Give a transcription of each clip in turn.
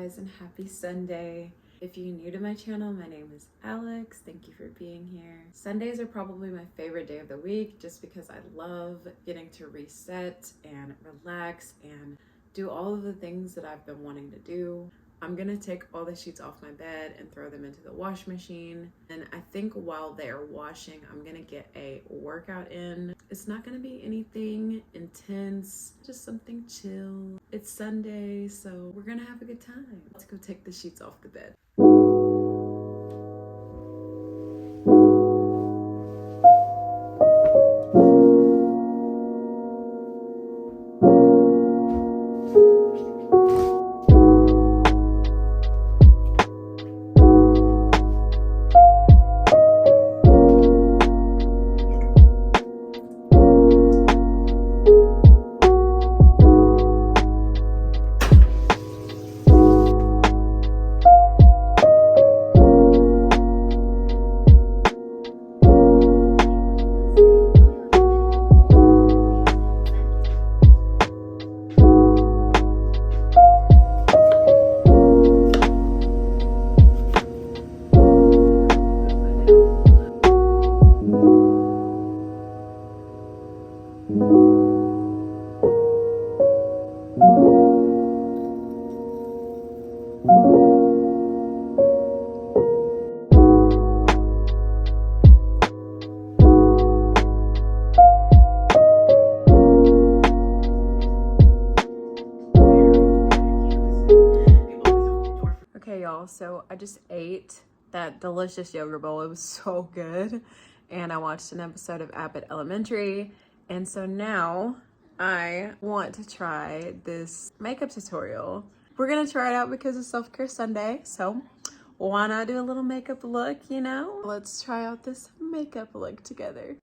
guys, and happy Sunday. If you're new to my channel, my name is Alex. Thank you for being here. Sundays are probably my favorite day of the week just because I love getting to reset and relax and do all of the things that I've been wanting to do. I'm gonna take all the sheets off my bed and throw them into the wash machine. And I think while they're washing, I'm gonna get a workout in. It's not gonna be anything intense, just something chill. It's Sunday, so we're gonna have a good time. Let's go take the sheets off the bed. Okay, y'all, so I just ate that delicious yogurt bowl. It was so good. And I watched an episode of Abbott Elementary. And so now I want to try this makeup tutorial. We're gonna try it out because it's Self-Care Sunday. So why not do a little makeup look, you know? Let's try out this makeup look together.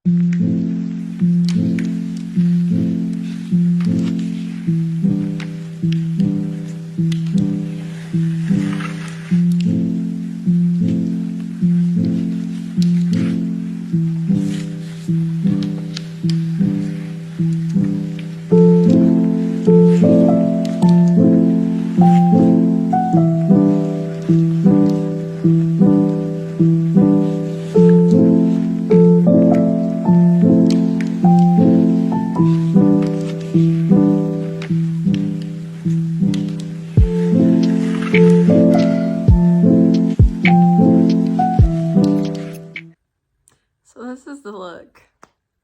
So this is the look.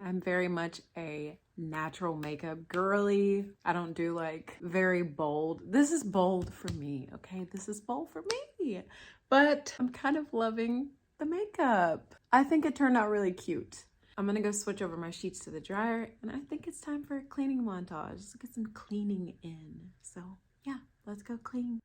I'm very much a natural makeup girly. I don't do like very bold. This is bold for me, okay? This is bold for me. But I'm kind of loving the makeup. I think it turned out really cute. I'm gonna go switch over my sheets to the dryer, and I think it's time for a cleaning montage. Let's get some cleaning in. So yeah, let's go clean.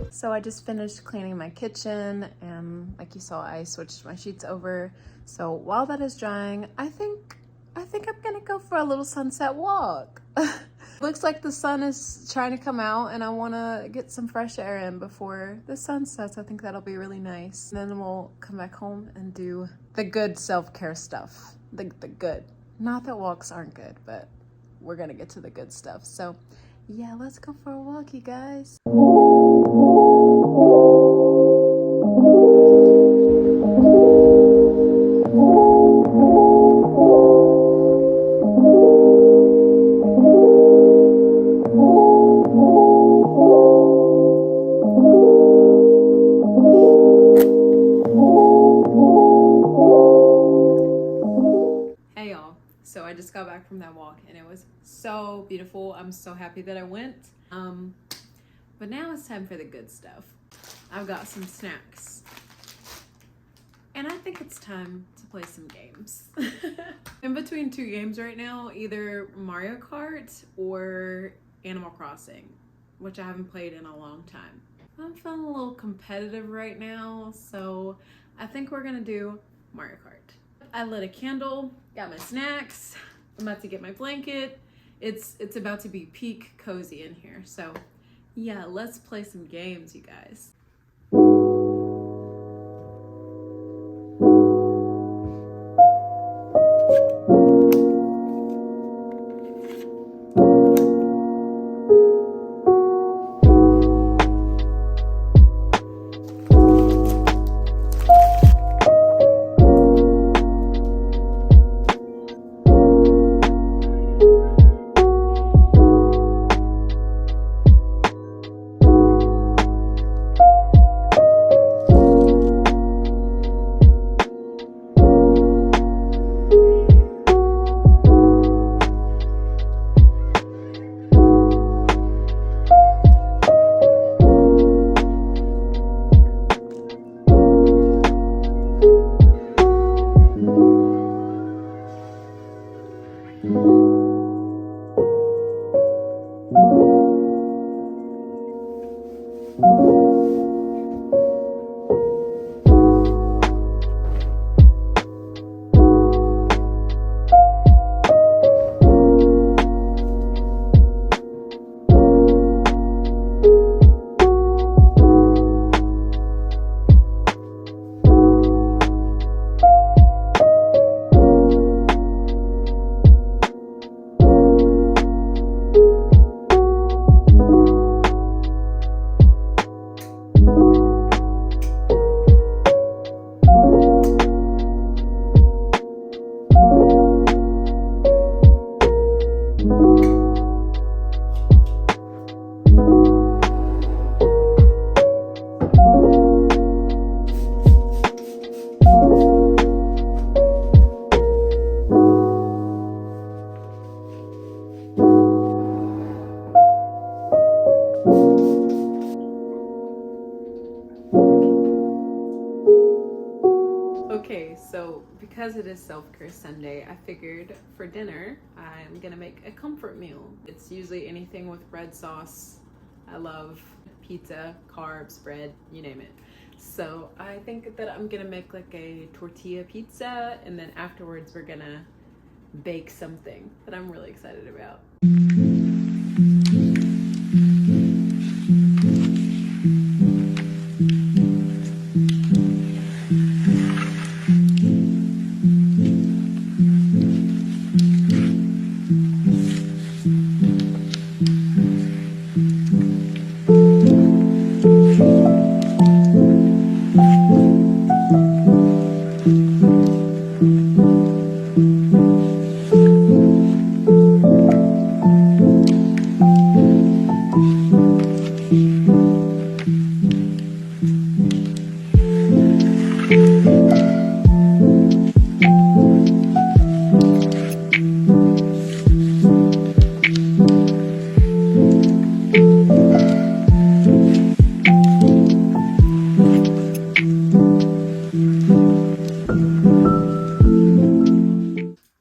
So I just finished cleaning my kitchen, and like you saw, I switched my sheets over. So while that is drying, I think I'm gonna go for a little sunset walk. Looks like the sun is trying to come out, and I wanna get some fresh air in before the sun sets. I think that'll be really nice. And then we'll come back home and do the good self-care stuff. The good. Not that walks aren't good, but we're gonna get to the good stuff. So yeah, let's go for a walk, you guys. happy that I went. But now it's time for the good stuff. I've got some snacks. And I think it's time to play some games. In between two games right now, either Mario Kart or Animal Crossing, which I haven't played in a long time. I'm feeling a little competitive right now, so I think we're gonna do Mario Kart. I lit a candle, got my snacks, I'm about to get my blanket. It's about to be peak cozy in here, so yeah, let's play some games, you guys. Okay, so because it is self-care Sunday, I figured for dinner, I'm gonna make a comfort meal. It's usually anything with red sauce. I love pizza, carbs, bread, you name it. So I think that I'm gonna make like a tortilla pizza, and then afterwards we're gonna bake something that I'm really excited about.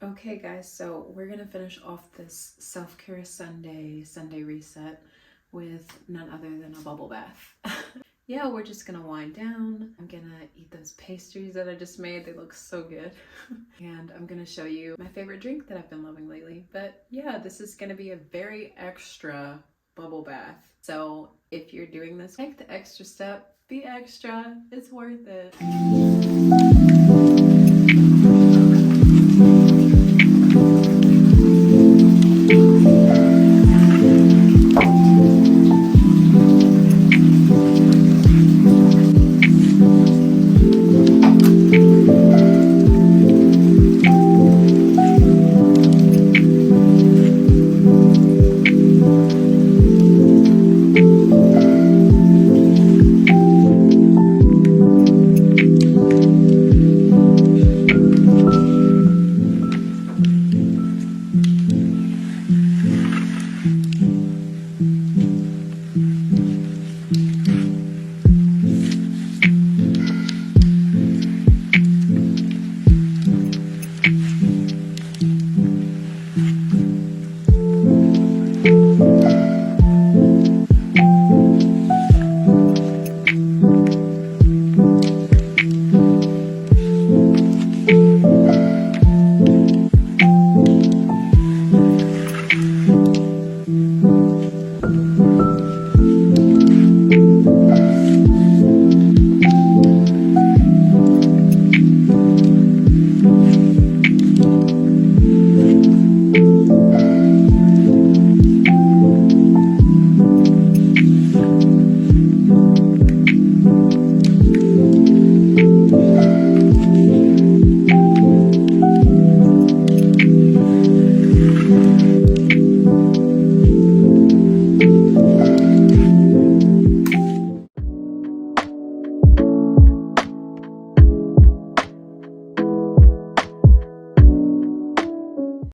Okay guys, so we're gonna finish off this self-care Sunday reset with none other than a bubble bath. Yeah, we're just gonna wind down. I'm gonna eat those pastries that I just made. They look so good. And I'm gonna show you my favorite drink that I've been loving lately. But yeah, this is gonna be a very extra bubble bath. So if you're doing this, take the extra step, be extra, it's worth it.